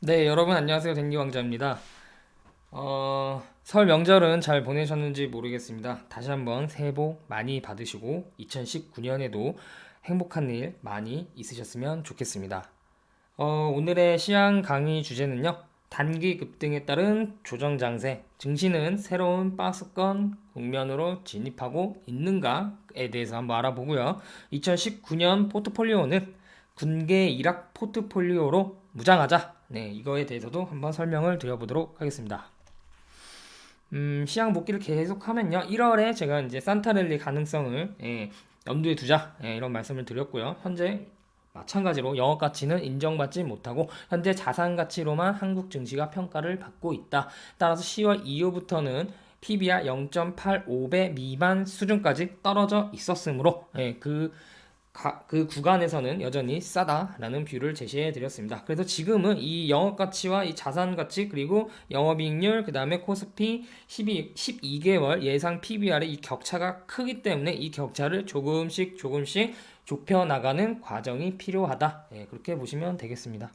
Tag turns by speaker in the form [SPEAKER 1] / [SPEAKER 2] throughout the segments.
[SPEAKER 1] 네, 여러분 안녕하세요. 댕기왕자입니다. 설 명절은 잘 보내셨는지 모르겠습니다. 다시 한번 새해 복 많이 받으시고 2019년에도 행복한 일 많이 있으셨으면 좋겠습니다. 오늘의 시황 강의 주제는요. 단기 급등에 따른 조정 장세, 증시는 새로운 박스권 국면으로 진입하고 있는가에 대해서 한번 알아보고요. 2019년 포트폴리오는 군계 일학 포트폴리오로 무장하자. 네, 이거에 대해서도 한번 설명을 드려보도록 하겠습니다. 시장 복귀를 계속하면요. 1월에 제가 이제 산타랠리 가능성을 염두에 두자 이런 말씀을 드렸고요. 현재 마찬가지로 영업 가치는 인정받지 못하고 현재 자산 가치로만 한국 증시가 평가를 받고 있다. 따라서 10월 이후부터는 PBR 0.85배 미만 수준까지 떨어져 있었으므로 그 구간에서는 여전히 싸다라는 뷰를 제시해 드렸습니다. 그래서 지금은 이 영업 가치와 이 자산 가치 그리고 영업이익률 그 다음에 코스피 12개월 예상 PBR의 이 격차가 크기 때문에 이 격차를 조금씩 좁혀 나가는 과정이 필요하다. 그렇게 보시면 되겠습니다.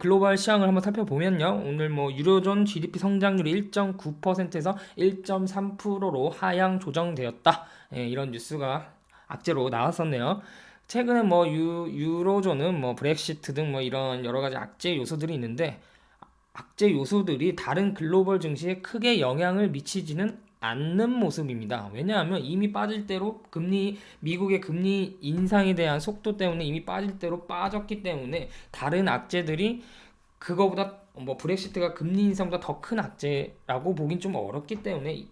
[SPEAKER 1] 글로벌 시황을 한번 살펴보면요. 오늘 뭐 유로존 GDP 성장률이 1.9%에서 1.3%로 하향 조정되었다. 이런 뉴스가 악재로 나왔었네요. 최근에 뭐 유로존은 뭐 브렉시트 등 뭐 이런 여러 가지 악재 요소들이 있는데 악재 요소들이 다른 글로벌 증시에 크게 영향을 미치지는 않는 모습입니다. 왜냐하면 이미 빠질 대로 미국의 금리 인상에 대한 속도 때문에 이미 빠질 대로 빠졌기 때문에 다른 악재들이 그거보다 뭐 브렉시트가 금리 인상보다 더 큰 악재라고 보긴 좀 어렵기 때문에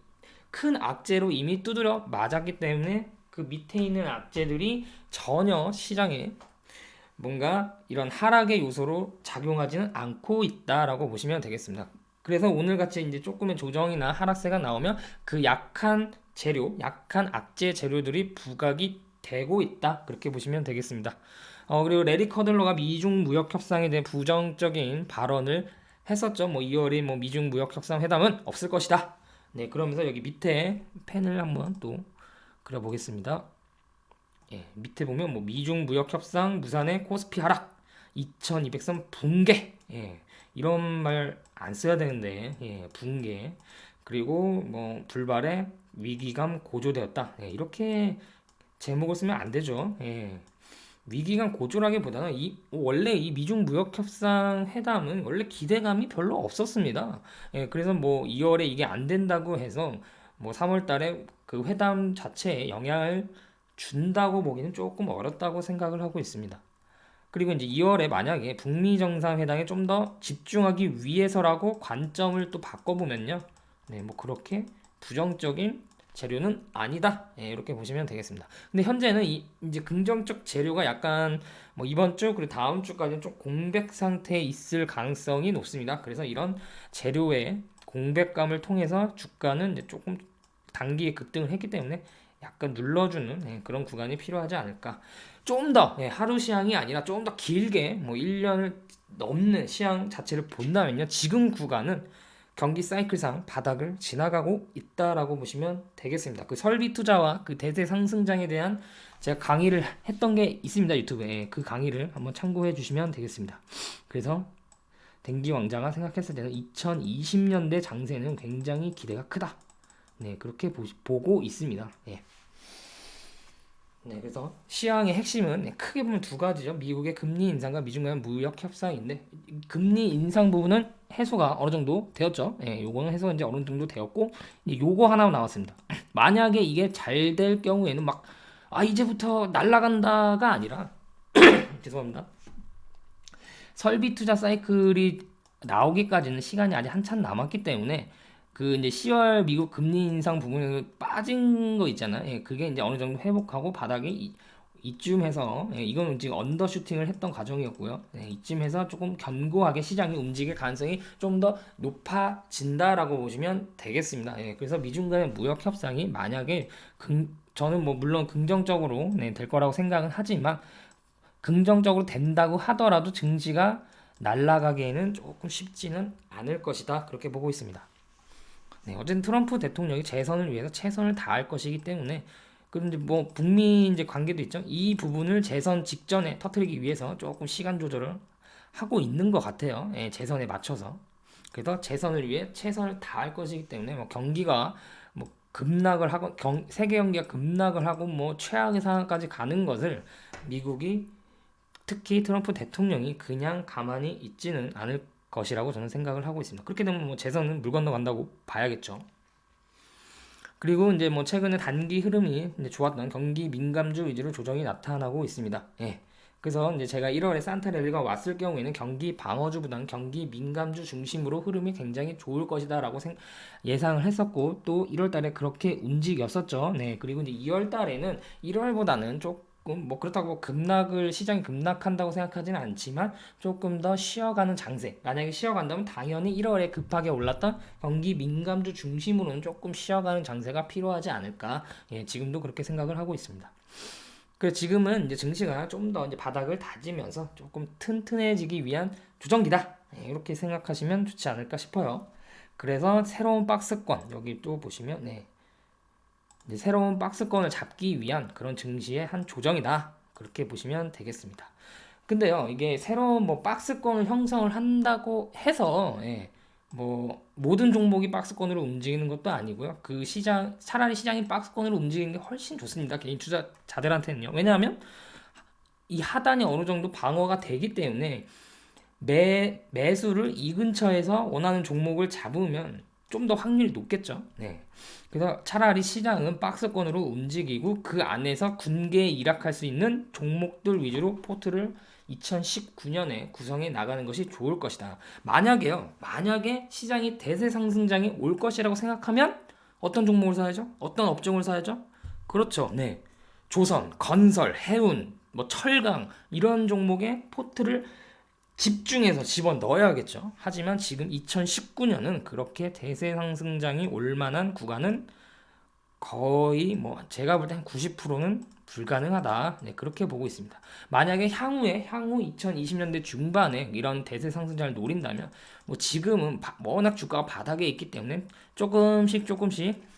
[SPEAKER 1] 큰 악재로 이미 두드려 맞았기 때문에 그 밑에 있는 악재들이 전혀 시장에 뭔가 이런 하락의 요소로 작용하지는 않고 있다라고 보시면 되겠습니다. 그래서 오늘같이 이제 조금의 조정이나 하락세가 나오면 그 약한 재료, 약한 악재 재료들이 부각이 되고 있다. 그렇게 보시면 되겠습니다. 그리고 레리 커들러가 미중 무역 협상에 대해 부정적인 발언을 했었죠. 뭐 2월에 뭐 미중 무역 협상 회담은 없을 것이다. 네, 그러면서 여기 밑에 펜을 한번 또 그려보겠습니다. 밑에 보면 뭐 미중 무역 협상 무산의 코스피 하락 2200선 붕괴 이런 말 안 써야 되는데 붕괴 그리고 뭐 불발의 위기감 고조되었다 이렇게 제목을 쓰면 안 되죠. 위기감 고조라기보다는 원래 이 미중 무역 협상 회담은 원래 기대감이 별로 없었습니다. 그래서 뭐 2월에 이게 안 된다고 해서 뭐 3월 달에 그 회담 자체에 영향을 준다고 보기는 조금 어렵다고 생각을 하고 있습니다. 그리고 이제 2월에 만약에 북미 정상회담에 좀 더 집중하기 위해서라고 관점을 또 바꿔보면요. 네, 뭐 그렇게 부정적인 재료는 아니다. 이렇게 보시면 되겠습니다. 근데 현재는 이제 긍정적 재료가 약간 뭐 이번 주 그리고 다음 주까지는 좀 공백 상태에 있을 가능성이 높습니다. 그래서 이런 재료의 공백감을 통해서 주가는 이제 조금 단기에 급등을 했기 때문에 약간 눌러주는 그런 구간이 필요하지 않을까. 좀 더 하루 시향이 아니라 좀 더 길게 뭐 1년을 넘는 시향 자체를 본다면요. 지금 구간은 경기 사이클상 바닥을 지나가고 있다라고 보시면 되겠습니다. 그 설비 투자와 그 대세 상승장에 대한 제가 강의를 했던 게 있습니다. 유튜브에. 그 강의를 한번 참고해 주시면 되겠습니다. 그래서 댕기 왕자가 생각했을 때는 2020년대 장세는 굉장히 기대가 크다. 네, 그렇게 보고 있습니다. 네, 그래서 시황의 핵심은 크게 보면 두 가지죠. 미국의 금리 인상과 미중 간 무역 협상인데 금리 인상 부분은 해소가 어느 정도 되었죠. 요거는 해소가 이제 어느 정도 되었고 이제 요거 하나 나왔습니다. 만약에 이게 잘 될 경우에는 막 이제부터 날아간다가 아니라 죄송합니다. 설비 투자 사이클이 나오기까지는 시간이 아직 한참 남았기 때문에 그 이제 10월 미국 금리 인상 부분에 빠진 거 있잖아요. 그게 이제 어느 정도 회복하고 바닥에 이쯤 해서 이거는 지금 언더슈팅을 했던 과정이었고요. 이쯤 해서 조금 견고하게 시장이 움직일 가능성이 좀 더 높아진다라고 보시면 되겠습니다. 그래서 미중 간의 무역 협상이 만약에 저는 뭐 물론 긍정적으로 될 거라고 생각은 하지만 긍정적으로 된다고 하더라도 증시가 날아가기에는 조금 쉽지는 않을 것이다. 그렇게 보고 있습니다. 어쨌든 트럼프 대통령이 재선을 위해서 최선을 다할 것이기 때문에 그런데 뭐 북미 이제 관계도 있죠. 이 부분을 재선 직전에 터뜨리기 위해서 조금 시간 조절을 하고 있는 것 같아요. 예, 재선에 맞춰서. 그래서 재선을 위해 최선을 다할 것이기 때문에 뭐 경기가 뭐 급락을 하고 세계 경기가 급락을 하고 뭐 최악의 상황까지 가는 것을 미국이 특히 트럼프 대통령이 그냥 가만히 있지는 않을 것이라고 저는 생각을 하고 있습니다. 그렇게 되면 뭐 재선은 물 건너간다고 봐야겠죠. 그리고 이제 뭐 최근에 단기 흐름이 이제 좋았던 경기 민감주 위주로 조정이 나타나고 있습니다. 예. 그래서 이제 제가 1월에 산타랠리가 왔을 경우에는 경기 방어주보다는 경기 민감주 중심으로 흐름이 굉장히 좋을 것이다라고 예상을 했었고 또 1월 달에 그렇게 움직였었죠. 네. 그리고 이제 2월 달에는 1월보다는 조금 뭐 그렇다고 시장이 급락한다고 생각하지는 않지만 조금 더 쉬어가는 장세. 만약에 쉬어간다면 당연히 1월에 급하게 올랐던 경기 민감주 중심으로는 조금 쉬어가는 장세가 필요하지 않을까. 예, 지금도 그렇게 생각을 하고 있습니다. 그래서 지금은 이제 증시가 좀 더 이제 바닥을 다지면서 조금 튼튼해지기 위한 조정기다. 예, 이렇게 생각하시면 좋지 않을까 싶어요. 그래서 새로운 박스권 여기 또 보시면 네. 이제 새로운 박스권을 잡기 위한 그런 증시의 한 조정이다. 그렇게 보시면 되겠습니다. 근데요, 이게 새로운 뭐 박스권을 형성을 한다고 해서 예, 뭐 모든 종목이 박스권으로 움직이는 것도 아니고요. 그 차라리 시장이 박스권으로 움직이는 게 훨씬 좋습니다. 개인 투자자들한테는요. 왜냐하면 이 하단이 어느 정도 방어가 되기 때문에 매수를 이 근처에서 원하는 종목을 잡으면 좀 더 확률이 높겠죠. 네. 그래서 차라리 시장은 박스권으로 움직이고 그 안에서 군계에 일학할 수 있는 종목들 위주로 포트를 2019년에 구성해 나가는 것이 좋을 것이다. 만약에 시장이 대세 상승장이 올 것이라고 생각하면 어떤 종목을 사야죠? 어떤 업종을 사야죠? 그렇죠. 네. 조선, 건설, 해운, 뭐 철강 이런 종목의 포트를 집중해서 집어 넣어야겠죠. 하지만 지금 2019년은 그렇게 대세 상승장이 올 만한 구간은 거의 뭐 제가 볼 때 한 90%는 불가능하다. 네, 그렇게 보고 있습니다. 만약에 향후 2020년대 중반에 이런 대세 상승장을 노린다면 뭐 지금은 워낙 주가가 바닥에 있기 때문에 조금씩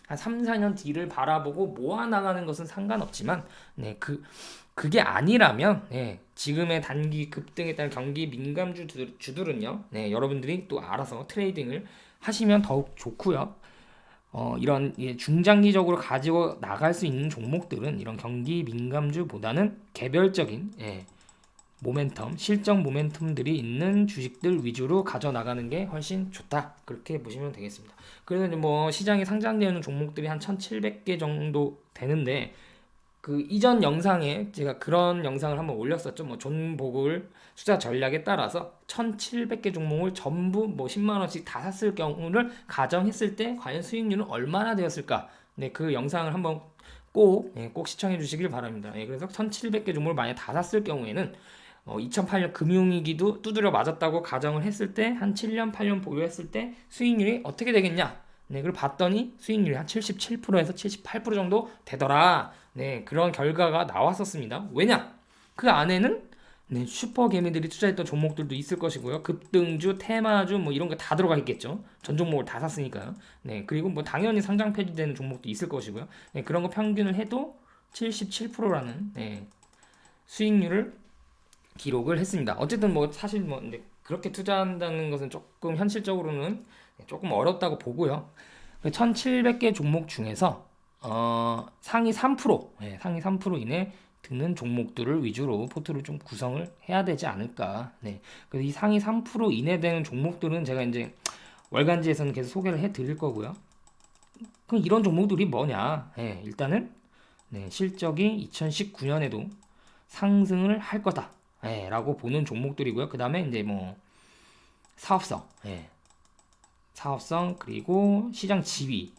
[SPEAKER 1] 한 3, 4년 뒤를 바라보고 모아 나가는 것은 상관없지만 네, 그게 아니라면 네, 지금의 단기 급등에 따른 경기 민감주들은요. 네, 여러분들이 또 알아서 트레이딩을 하시면 더욱 좋고요. 이런 중장기적으로 가지고 나갈 수 있는 종목들은 이런 경기 민감주보다는 개별적인 실적 모멘텀들이 있는 주식들 위주로 가져 나가는 게 훨씬 좋다. 그렇게 보시면 되겠습니다. 그래서 뭐 시장에 상장되는 종목들이 한 1,700개 정도 되는데 그 이전 영상에 제가 그런 영상을 한번 올렸었죠. 뭐 존보글 투자 전략에 따라서 1,700개 종목을 전부 뭐 10만 원씩 다 샀을 경우를 가정했을 때 과연 수익률은 얼마나 되었을까? 네, 그 영상을 한번 꼭 시청해 주시길 바랍니다. 그래서 1,700개 종목을 만약 다 샀을 경우에는 2008년 금융위기도 두드려 맞았다고 가정을 했을 때 한 7년, 8년 보유했을 때 수익률이 어떻게 되겠냐? 네, 그걸 봤더니 수익률이 한 77%에서 78% 정도 되더라. 네, 그런 결과가 나왔었습니다. 왜냐? 그 안에는 슈퍼 개미들이 투자했던 종목들도 있을 것이고요. 급등주, 테마주 뭐 이런 거 다 들어가 있겠죠. 전 종목을 다 샀으니까요. 네, 그리고 뭐 당연히 상장 폐지되는 종목도 있을 것이고요. 네, 그런 거 평균을 해도 77%라는 수익률을 기록을 했습니다. 어쨌든 뭐 사실 뭐 그렇게 투자한다는 것은 조금 현실적으로는 조금 어렵다고 보고요. 1,700개 종목 중에서 상위 3% 이내 드는 종목들을 위주로 포트를 좀 구성을 해야 되지 않을까. 네. 그래서 이 상위 3% 이내 되는 종목들은 제가 이제 월간지에서는 계속 소개를 해 드릴 거고요. 그럼 이런 종목들이 뭐냐? 네, 일단은 실적이 2019년에도 상승을 할 거다. 라고 보는 종목들이고요. 그 다음에 이제 뭐 사업성 그리고 시장 지위,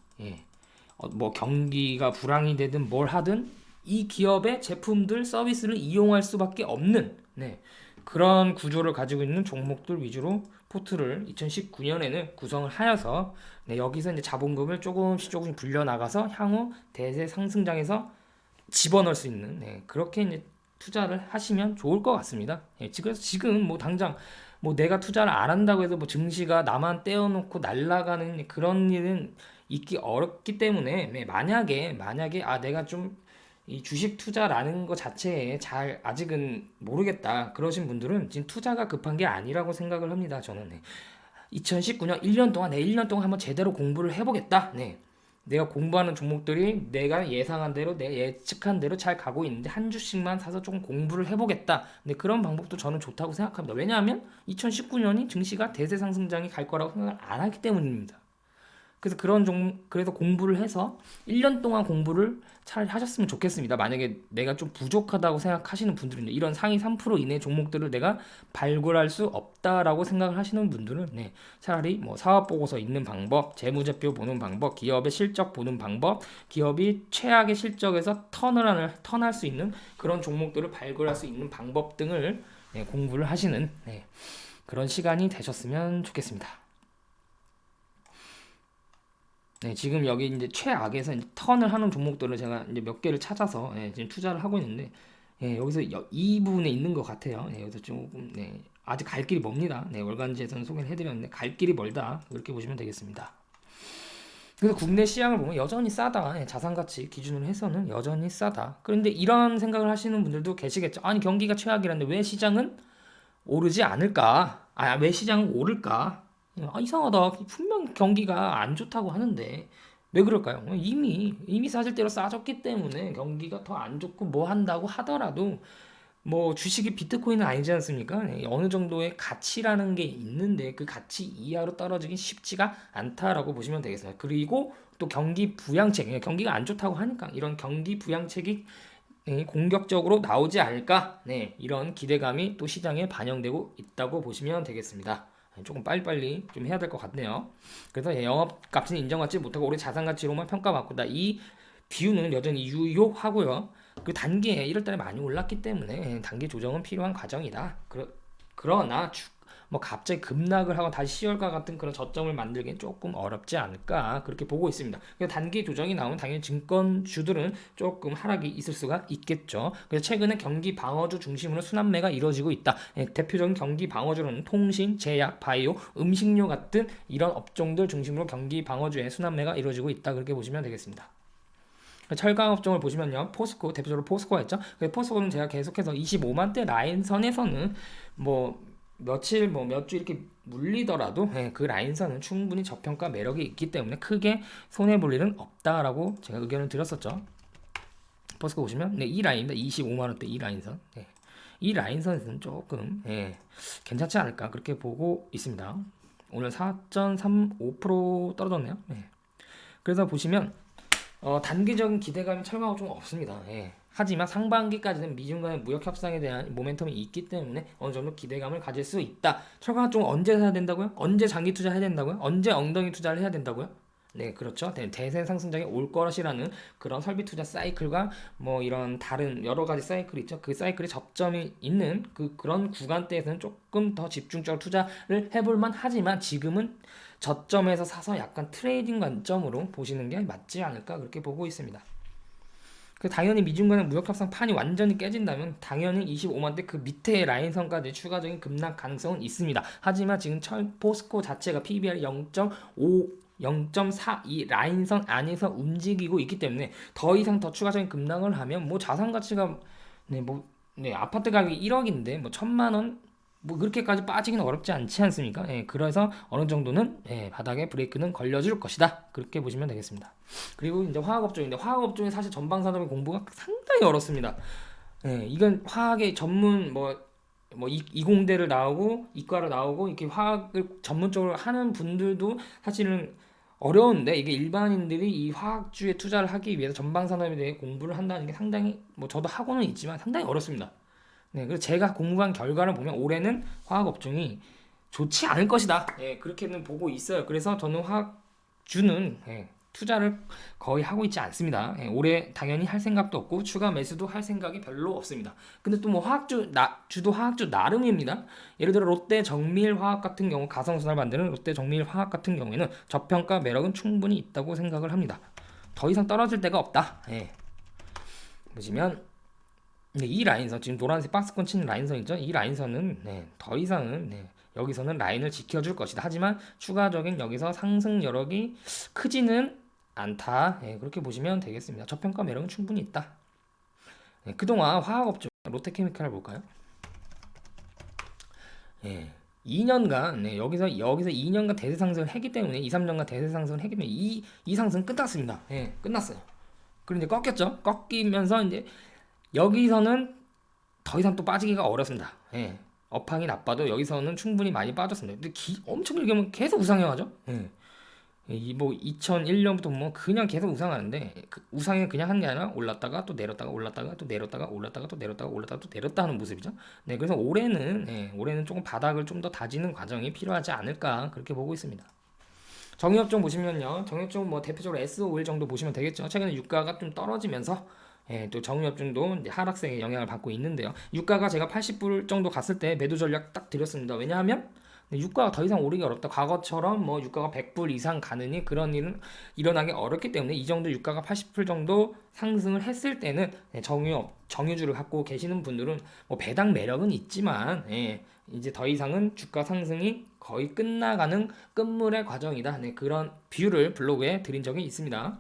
[SPEAKER 1] 뭐 경기가 불황이 되든 뭘 하든 이 기업의 제품들 서비스를 이용할 수밖에 없는 그런 구조를 가지고 있는 종목들 위주로 포트를 2019년에는 구성을 하여서 여기서 이제 자본금을 조금씩 불려 나가서 향후 대세 상승장에서 집어넣을 수 있는 그렇게 이제 투자를 하시면 좋을 것 같습니다. 그래서 지금 뭐 당장 뭐 내가 투자를 안 한다고 해서 뭐 증시가 나만 떼어놓고 날아가는 그런 일은 있기 어렵기 때문에 만약에 내가 좀 이 주식 투자라는 것 자체에 잘 아직은 모르겠다 그러신 분들은 지금 투자가 급한 게 아니라고 생각을 합니다. 저는 2019년 1년 동안 1년 동안 한번 제대로 공부를 해보겠다. 내가 공부하는 종목들이 내가 예상한 대로 내가 예측한 대로 잘 가고 있는데 한 주씩만 사서 조금 공부를 해보겠다. 그런 방법도 저는 좋다고 생각합니다. 왜냐하면 2019년이 증시가 대세 상승장이 갈 거라고 생각을 안 하기 때문입니다. 그래서 그래서 공부를 해서 1년 동안 공부를 잘 하셨으면 좋겠습니다. 만약에 내가 좀 부족하다고 생각하시는 분들은 이런 상위 3% 이내 종목들을 내가 발굴할 수 없다라고 생각을 하시는 분들은 차라리 뭐 사업 보고서 읽는 방법, 재무제표 보는 방법, 기업의 실적 보는 방법, 기업이 최악의 실적에서 턴할 수 있는 그런 종목들을 발굴할 수 있는 방법 등을 공부를 하시는 그런 시간이 되셨으면 좋겠습니다. 지금 여기 이제 최악에서 이제 턴을 하는 종목들을 제가 이제 몇 개를 찾아서 지금 투자를 하고 있는데 여기서 이 부분에 있는 것 같아요. 여기서 조금 아직 갈 길이 멉니다. 월간지에서는 소개를 해드렸는데 갈 길이 멀다 그렇게 보시면 되겠습니다. 그래서 국내 시장을 보면 여전히 싸다. 자산가치 기준으로 해서는 여전히 싸다. 그런데 이런 생각을 하시는 분들도 계시겠죠. 아니 경기가 최악이라는데 왜 시장은 오르지 않을까? 왜 시장은 오를까? 이상하다. 분명 경기가 안 좋다고 하는데 왜 그럴까요? 이미 사실대로 싸졌기 때문에 경기가 더 안 좋고 뭐 한다고 하더라도 뭐 주식이 비트코인은 아니지 않습니까? 어느 정도의 가치라는 게 있는데 그 가치 이하로 떨어지긴 쉽지가 않다라고 보시면 되겠습니다. 그리고 또 경기 부양책, 경기가 안 좋다고 하니까 이런 경기 부양책이 공격적으로 나오지 않을까? 이런 기대감이 또 시장에 반영되고 있다고 보시면 되겠습니다. 조금 빨리빨리 좀 해야 될 것 같네요. 그래서 영업값은 인정받지 못하고 올해 자산가치로만 평가받고 이 비유는 여전히 유효하고요. 그 단기에 1월달에 많이 올랐기 때문에 단기 조정은 필요한 과정이다. 그러나 뭐 갑자기 급락을 하고 다시 10월과 같은 그런 저점을 만들기는 조금 어렵지 않을까 그렇게 보고 있습니다. 단기 조정이 나오면 당연히 증권주들은 조금 하락이 있을 수가 있겠죠. 그래서 최근에 경기 방어주 중심으로 순환매가 이루어지고 있다. 대표적인 경기 방어주는 통신, 제약, 바이오, 음식료 같은 이런 업종들 중심으로 경기 방어주의 순환매가 이루어지고 있다 그렇게 보시면 되겠습니다. 철강 업종을 보시면요, 포스코 대표적으로 포스코가 있죠. 포스코는 제가 계속해서 25만대 라인선에서는 뭐 며칠 몇 주 이렇게 물리더라도 그 라인선은 충분히 저평가 매력이 있기 때문에 크게 손해 볼 일은 없다라고 제가 의견을 드렸었죠. 포스코 보시면 이 라인입니다. 25만 원대 이 라인선. 이 라인선에서는 조금 괜찮지 않을까 그렇게 보고 있습니다. 오늘 4.35% 떨어졌네요. 그래서 보시면 단기적인 기대감이 철강업 좀 없습니다. 하지만 상반기까지는 미중 간의 무역 협상에 대한 모멘텀이 있기 때문에 어느 정도 기대감을 가질 수 있다. 철강업 좀 언제 사야 된다고요? 언제 장기 투자해야 된다고요? 언제 엉덩이 투자를 해야 된다고요? 그렇죠. 대세 상승장이 올 것이라는 그런 설비 투자 사이클과 뭐 이런 다른 여러 가지 사이클이 있죠. 그 사이클의 접점이 있는 그런 구간대에서는 조금 더 집중적으로 투자를 해볼만 하지만 지금은 저점에서 사서 약간 트레이딩 관점으로 보시는 게 맞지 않을까 그렇게 보고 있습니다. 당연히 미중 간의 무역 협상 판이 완전히 깨진다면 당연히 25만대 그 밑에 라인선까지 추가적인 급락 가능성은 있습니다. 하지만 지금 포스코 자체가 PBR 0.5 0.42 라인선 안에서 움직이고 있기 때문에 더 이상 더 추가적인 급락을 하면 뭐 자산 가치가 아파트 가격이 1억인데 뭐 1,000만 원 뭐 그렇게까지 빠지기는 어렵지 않지 않습니까? 그래서 어느 정도는 바닥에 브레이크는 걸려줄 것이다. 그렇게 보시면 되겠습니다. 그리고 이제 화학업종인데 화학업종이 사실 전방산업의 공부가 상당히 어렵습니다. 이건 화학의 전문 이공대를 나오고 이과를 나오고 이렇게 화학을 전문적으로 하는 분들도 사실은 어려운데 이게 일반인들이 이 화학주에 투자를 하기 위해서 전방산업에 대해 공부를 한다는 게 상당히 저도 하고는 있지만 상당히 어렵습니다. 그래서 제가 공부한 결과를 보면 올해는 화학업종이 좋지 않을 것이다. 그렇게는 보고 있어요. 그래서 저는 화학주는 투자를 거의 하고 있지 않습니다. 올해 당연히 할 생각도 없고 추가 매수도 할 생각이 별로 없습니다. 근데 또 뭐 주도 화학주 나름입니다. 예를 들어 롯데 정밀화학 같은 경우 가성순환 만드는 롯데 정밀화학 같은 경우에는 저평가 매력은 충분히 있다고 생각을 합니다. 더 이상 떨어질 데가 없다. 보시면 이 라인선 지금 노란색 박스권 치는 라인선이죠. 이 라인선은 더 이상은 여기서는 라인을 지켜줄 것이다. 하지만 추가적인 여기서 상승 여력이 크지는 않다. 그렇게 보시면 되겠습니다. 저평가 매력은 충분히 있다. 예, 그동안 화학업종 롯데케미칼을 볼까요? 예. 2년간 여기서 2년간 대세 상승을 했기 때문에 2, 3년간 대세 상승을 했기 때문에 이 상승 끝났습니다. 예, 끝났어요. 그리고 이제 꺾였죠. 꺾이면서 이제 여기서는 더 이상 또 빠지기가 어렵습니다. 예. 업황이 나빠도 여기서는 충분히 많이 빠졌습니다. 근데 엄청 길게 보면 계속 우상향하죠. 예. 이뭐 2001년부터 뭐 그냥 계속 우상하는데 그 우상이 그냥 한 게 아니라 올랐다가 또 내렸다가 올랐다가 또 내렸다가 올랐다가 또 내렸다가 올랐다가 또 내렸다 하는 모습이죠. 네, 그래서 올해는 조금 바닥을 좀 더 다지는 과정이 필요하지 않을까 그렇게 보고 있습니다. 정유업종 보시면요, 정유업종 뭐 대표적으로 S51 정도 보시면 되겠죠. 최근에 유가가 좀 떨어지면서 또 정유업종도 이제 하락세의 영향을 받고 있는데요. 유가가 제가 80불 정도 갔을 때 매도 전략 딱 드렸습니다. 왜냐하면 유가가 더 이상 오르기 어렵다. 과거처럼 뭐 유가가 100불 이상 가느니 그런 일은 일어나기 어렵기 때문에 이 정도 유가가 80불 정도 상승을 했을 때는 정유주를 갖고 계시는 분들은 뭐 배당 매력은 있지만 이제 더 이상은 주가 상승이 거의 끝나가는 끝물의 과정이다. 네, 그런 비유를 블로그에 드린 적이 있습니다.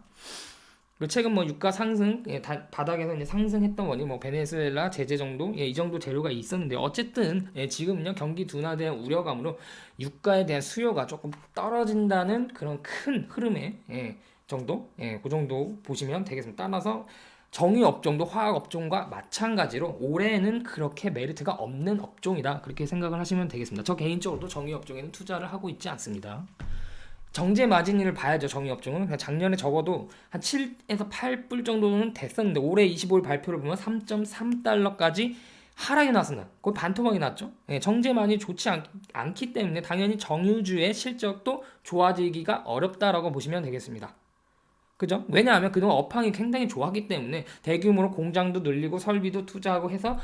[SPEAKER 1] 그리고 최근 뭐 유가 상승, 바닥에서 이제 상승했던 원인, 뭐 베네수엘라 제재 정도, 이 정도 재료가 있었는데 어쨌든 지금은요 경기 둔화에 대한 우려감으로 유가에 대한 수요가 조금 떨어진다는 그런 큰 흐름의 정도, 그 정도 보시면 되겠습니다. 따라서 정유 업종도 화학 업종과 마찬가지로 올해는 그렇게 메리트가 없는 업종이다 그렇게 생각을 하시면 되겠습니다. 저 개인적으로도 정유 업종에는 투자를 하고 있지 않습니다. 정제 마진을 봐야죠. 정유업종은 작년에 적어도 한 7에서 8불 정도는 됐었는데 올해 25일 발표를 보면 3.3달러까지 하락이 났습니다. 거의 반토막이 났죠. 정제 마진이 좋지 않기 때문에 당연히 정유주의 실적도 좋아지기가 어렵다라고 보시면 되겠습니다. 그죠? 왜냐하면 그동안 업황이 굉장히 좋았기 때문에 대규모로 공장도 늘리고 설비도 투자하고 해서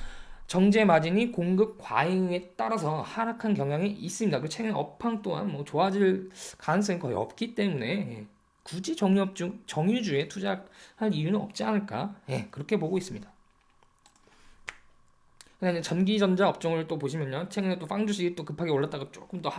[SPEAKER 1] 정제 마진이 공급 과잉에 따라서 하락한 경향이 있습니다. 그 최근 업황 또한 뭐 좋아질 가능성이 거의 없기 때문에 굳이 정유주에 투자할 이유는 없지 않을까 그렇게 보고 있습니다. 그다음에 전기전자 업종을 또 보시면요, 최근에 또 빵 주식이 또 급하게 올랐다가 조금 더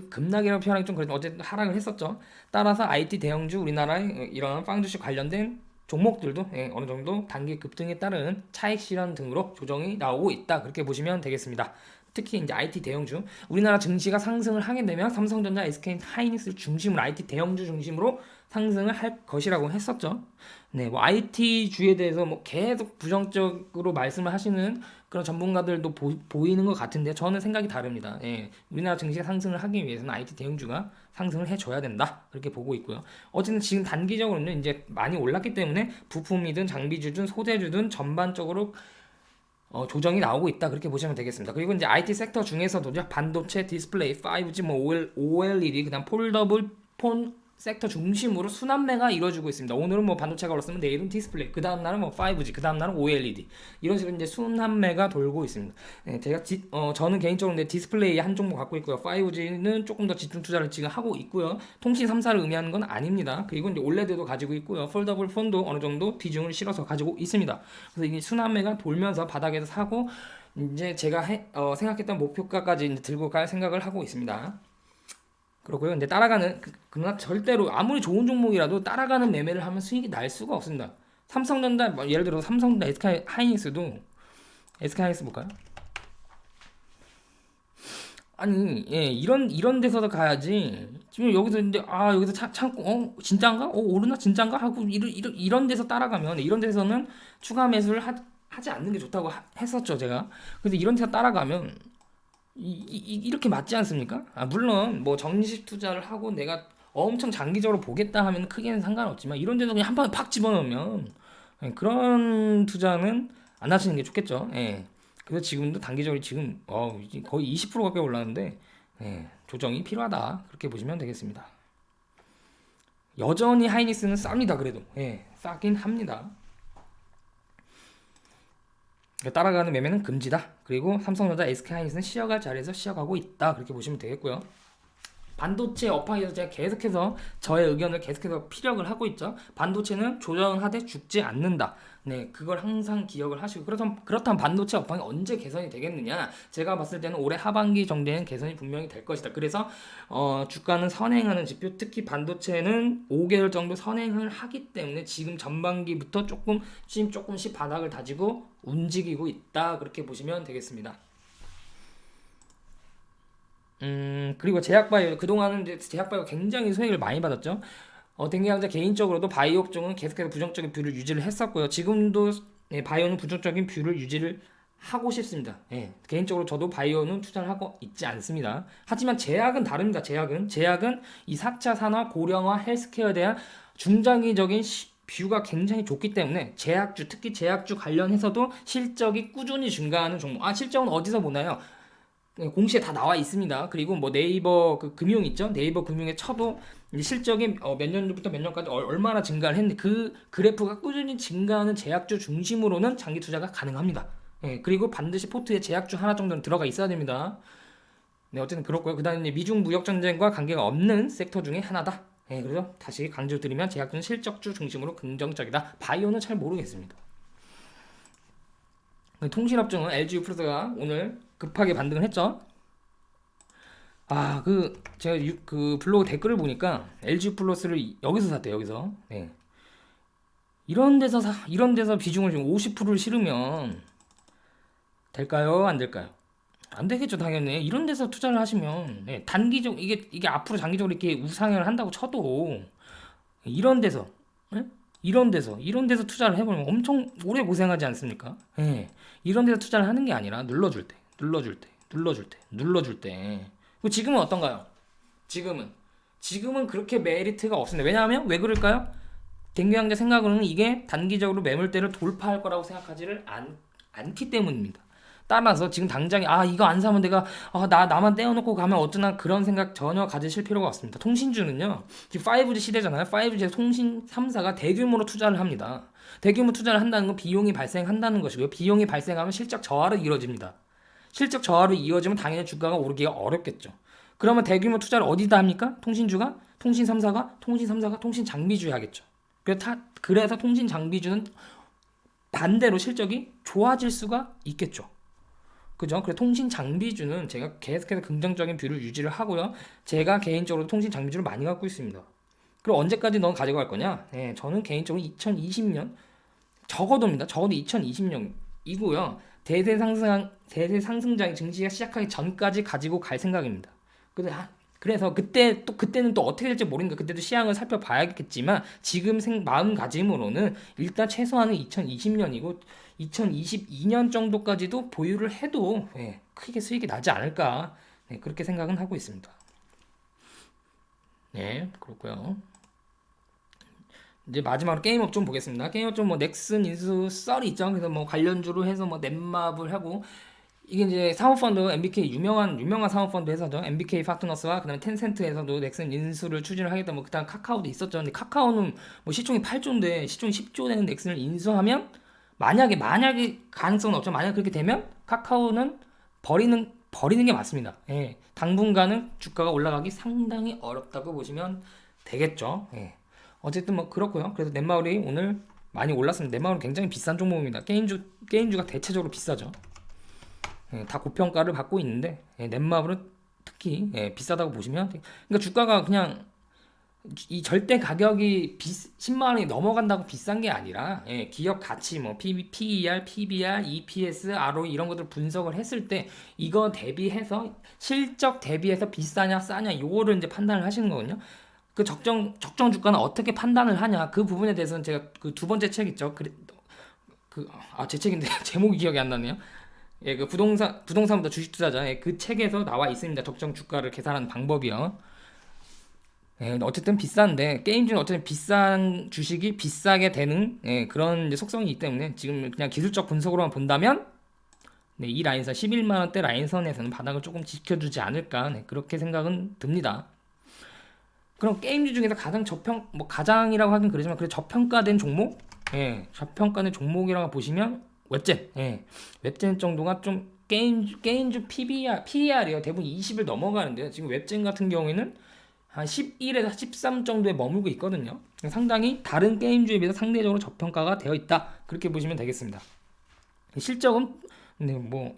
[SPEAKER 1] 급락이라고 표현하기 좀 그래도 어쨌든 하락을 했었죠. 따라서 IT 대형주 우리나라의 이런 빵 주식 관련된 종목들도 어느 정도 단기 급등에 따른 차익 실현 등으로 조정이 나오고 있다 그렇게 보시면 되겠습니다. 특히 이제 IT 대형주 우리나라 증시가 상승을 하게 되면 삼성전자, SK 하이닉스를 중심으로 IT 대형주 중심으로 상승을 할 것이라고 했었죠. 네, 뭐 IT 주에 대해서 뭐 계속 부정적으로 말씀을 하시는 그런 전문가들도 보이는 것 같은데 저는 생각이 다릅니다. 우리나라 증시가 상승을 하기 위해서는 IT 대형주가 상승을 해줘야 된다 그렇게 보고 있고요. 어쨌든 지금 단기적으로는 이제 많이 올랐기 때문에 부품이든 장비주든 소재주든 전반적으로 조정이 나오고 있다 그렇게 보시면 되겠습니다. 그리고 이제 IT 섹터 중에서도 반도체, 디스플레이, 5G, 뭐 OLED, 그다음 폴더블 폰 섹터 중심으로 순환매가 이루어지고 있습니다. 오늘은 뭐 반도체가 올랐으면 내일은 디스플레이, 그 다음 날은 뭐 5G, 그 다음 날은 OLED 이런 식으로 이제 순환매가 돌고 있습니다. 제가 저는 개인적으로 디스플레이 한 종목 갖고 있고요. 5G는 조금 더 집중 투자를 지금 하고 있고요. 통신 3사를 의미하는 건 아닙니다. 그리고 이제 OLED도 가지고 있고요. 폴더블 폰도 어느 정도 비중을 실어서 가지고 있습니다. 그래서 이게 순환매가 돌면서 바닥에서 사고 이제 제가 생각했던 목표가까지 이제 들고 갈 생각을 하고 있습니다. 그렇고요. 근데 따라가는 그러나 절대로 아무리 좋은 종목이라도 따라가는 매매를 하면 수익이 날 수가 없습니다. 삼성전자 예를 들어서 삼성전자, SK 하이닉스도 SK 하이닉스 볼까요? 아니 이런 데서도 가야지. 지금 여기서 이제 여기서 참고 진짠가? 오르나 진짠가? 하고 이런 데서 따라가면 이런 데서는 추가 매수를 하지 않는 게 좋다고 했었죠 제가. 그래서 이런 데서 따라가면 이렇게 맞지 않습니까? 물론 뭐 정식 투자를 하고 내가 엄청 장기적으로 보겠다 하면 크게는 상관없지만 이런 데서 그냥 한 방에 팍 집어넣으면 그런 투자는 안 하시는 게 좋겠죠. 그래서 지금도 단기적으로 지금 이제 거의 20% 가까이 올랐는데 조정이 필요하다 그렇게 보시면 되겠습니다. 여전히 하이닉스는 쌉니다. 그래도 싸긴 합니다. 따라가는 매매는 금지다. 그리고 삼성전자, SK 하이닉스는 쉬어갈 자리에서 쉬어가고 있다. 그렇게 보시면 되겠고요. 반도체 업황에서 제가 계속해서 저의 의견을 계속해서 피력을 하고 있죠. 반도체는 조정하되 죽지 않는다. 네, 그걸 항상 기억을 하시고 그렇다면 반도체 업황이 언제 개선이 되겠느냐? 제가 봤을 때는 올해 하반기 정도에는 개선이 분명히 될 것이다. 그래서 주가는 선행하는 지표, 특히 반도체는 5개월 정도 선행을 하기 때문에 지금 전반기부터 조금씩 바닥을 다지고 움직이고 있다. 그렇게 보시면 되겠습니다. 그리고 제약바이오, 그동안은 이제 제약바이오 굉장히 수익을 많이 받았죠. 댕기왕자 개인적으로도 바이오 업종은 계속해서 부정적인 뷰를 유지를 했었고요. 지금도 바이오는 부정적인 뷰를 유지를 하고 싶습니다. 개인적으로 저도 바이오는 투자를 하고 있지 않습니다. 하지만 제약은 다릅니다. 제약은 이 4차 산업, 고령화, 헬스케어에 대한 중장기적인 뷰가 굉장히 좋기 때문에 제약주, 특히 제약주 관련해서도 실적이 꾸준히 증가하는 종목. 실적은 어디서 보나요? 공시에 다 나와 있습니다. 그리고 뭐 네이버 그 금융 있죠? 네이버 금융에 쳐도 실적이 몇 년부터 몇 년까지 얼마나 증가를 했는데 그 그래프가 꾸준히 증가하는 제약주 중심으로는 장기 투자가 가능합니다. 그리고 반드시 포트에 제약주 하나 정도는 들어가 있어야 됩니다. 네, 어쨌든 그렇고요. 그다음에 미중 무역 전쟁과 관계가 없는 섹터 중에 하나다. 그래서 다시 강조드리면 제약주는 실적주 중심으로 긍정적이다. 바이오는 잘 모르겠습니다. 통신업종은 LG U+가 오늘 급하게 반등을 했죠. 제가 그 블로그 댓글을 보니까 LG U+를 여기서 샀대요. 여기서. 네. 이런 데서 비중을 지금 50%를 실으면 될까요? 안 될까요? 안 되겠죠, 당연히. 이런 데서 투자를 하시면 단기적 이게 앞으로 장기적으로 이렇게 우상향을 한다고 쳐도 이런 데서 이런 데서 투자를 해보면 엄청 오래 고생하지 않습니까? 이런 데서 투자를 하는 게 아니라 눌러줄 때. 지금은 어떤가요? 지금은 그렇게 메리트가 없습니다. 왜냐하면 왜 그럴까요? 댕규양자 생각으로는 이게 단기적으로 매물대를 돌파할 거라고 생각하지를 않기 때문입니다. 따라서 지금 당장에 이거 안 사면 내가 나만 떼어놓고 가면 어쩌나 그런 생각 전혀 가지실 필요가 없습니다. 통신주는요, 지금 5G 시대잖아요. 5G 통신 3사가 대규모로 투자를 합니다. 대규모 투자를 한다는 건 비용이 발생한다는 것이고요. 비용이 발생하면 실적 저하로 이루어집니다. 실적 저하로 이어지면 당연히 주가가 오르기가 어렵겠죠. 그러면 대규모 투자를 어디다 합니까? 통신주가? 통신 3사가 통신 장비주에 하겠죠. 그래서 통신 장비주는 반대로 실적이 좋아질 수가 있겠죠. 그죠? 그래서 통신 장비주는 제가 계속해서 긍정적인 뷰를 유지를 하고요. 제가 개인적으로 통신 장비주를 많이 갖고 있습니다. 그럼 언제까지 넌 가져갈 거냐? 저는 개인적으로 2020년 적어도 2020년이고요. 대세 상승장이 증시가 시작하기 전까지 가지고 갈 생각입니다. 그래서 그때는 또 어떻게 될지 모르니까 그때도 시황을 살펴봐야겠지만 지금 마음가짐으로는 일단 최소한은 2020년이고 2022년 정도까지도 보유를 해도 크게 수익이 나지 않을까, 그렇게 생각은 하고 있습니다. 그렇고요. 이제 마지막으로 게임업 좀 보겠습니다. 게임업 좀 넥슨 인수 썰이 있죠. 그래서 관련주로 해서 넷마블 하고, 이게 이제 사모펀드 MBK 유명한 사모펀드 회사죠. MBK 파트너스와 그다음에 텐센트에서도 넥슨 인수를 추진을 하겠다. 그다음 카카오도 있었죠. 근데 카카오는 시총이 8조인데 시총이 10조 되는 넥슨을 인수하면 만약에 가능성은 없죠. 만약 그렇게 되면 카카오는 버리는 게 맞습니다. 당분간은 주가가 올라가기 상당히 어렵다고 보시면 되겠죠. 어쨌든 그렇고요. 그래서 넷마블이 오늘 많이 올랐습니다. 넷마블은 굉장히 비싼 종목입니다. 게임주가 대체적으로 비싸죠. 다 고평가를 받고 있는데 넷마블은 특히 비싸다고 보시면, 그러니까 주가가 그냥 이 절대 가격이 10만 원이 넘어간다고 비싼 게 아니라 기업 가치 PER, PBR, EPS, ROE 이런 것들 분석을 했을 때 이거 대비해서 실적 대비해서 비싸냐 싸냐 요거를 이제 판단을 하시는 거거든요. 그 적정 주가는 어떻게 판단을 하냐, 그 부분에 대해서는 제가 그 두 번째 책 있죠. 제 책인데 제목이 기억이 안 나네요. 그 부동산보다 주식 투자자, 그 책에서 나와 있습니다. 적정 주가를 계산하는 방법이요. 어쨌든 비싼데 게임주는 어쨌든 비싼 주식이 비싸게 되는 그런 이제 속성이 있기 때문에 지금 그냥 기술적 분석으로만 본다면 이 라인선 11만원대 라인선에서는 바닥을 조금 지켜주지 않을까, 그렇게 생각은 듭니다. 그럼 게임주 중에서 가장이라고 하긴 그러지만 그래 저평가된 종목, 저평가된 종목이라고 보시면 웹젠 정도가 좀 게임주 PER이요. 대부분 20을 넘어가는데요. 지금 웹젠 같은 경우에는 한 11에서 13 정도에 머물고 있거든요. 상당히 다른 게임주에 비해서 상대적으로 저평가가 되어 있다. 그렇게 보시면 되겠습니다. 실적은 네, 뭐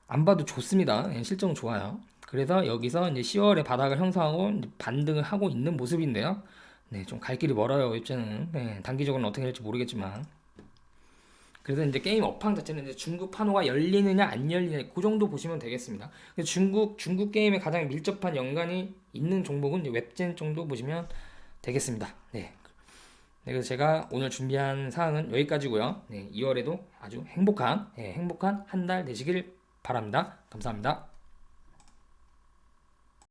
[SPEAKER 1] 안 봐도 좋습니다. 예, 실적은 좋아요. 그래서 여기서 이제 10월에 바닥을 형성하고 이제 반등을 하고 있는 모습인데요. 네, 좀 갈 길이 멀어요. 웹제는 네, 단기적으로는 어떻게 될지 모르겠지만. 그래서 이제 게임 업황 자체는 이제 중국 판호가 열리느냐 안 열리느냐 그 정도 보시면 되겠습니다. 중국 게임에 가장 밀접한 연관이 있는 종목은 이제 웹젠 정도 보시면 되겠습니다. 네. 네, 그래서 제가 오늘 준비한 사항은 여기까지고요. 네, 2월에도 아주 행복한 한 달 되시길 바랍니다. 감사합니다.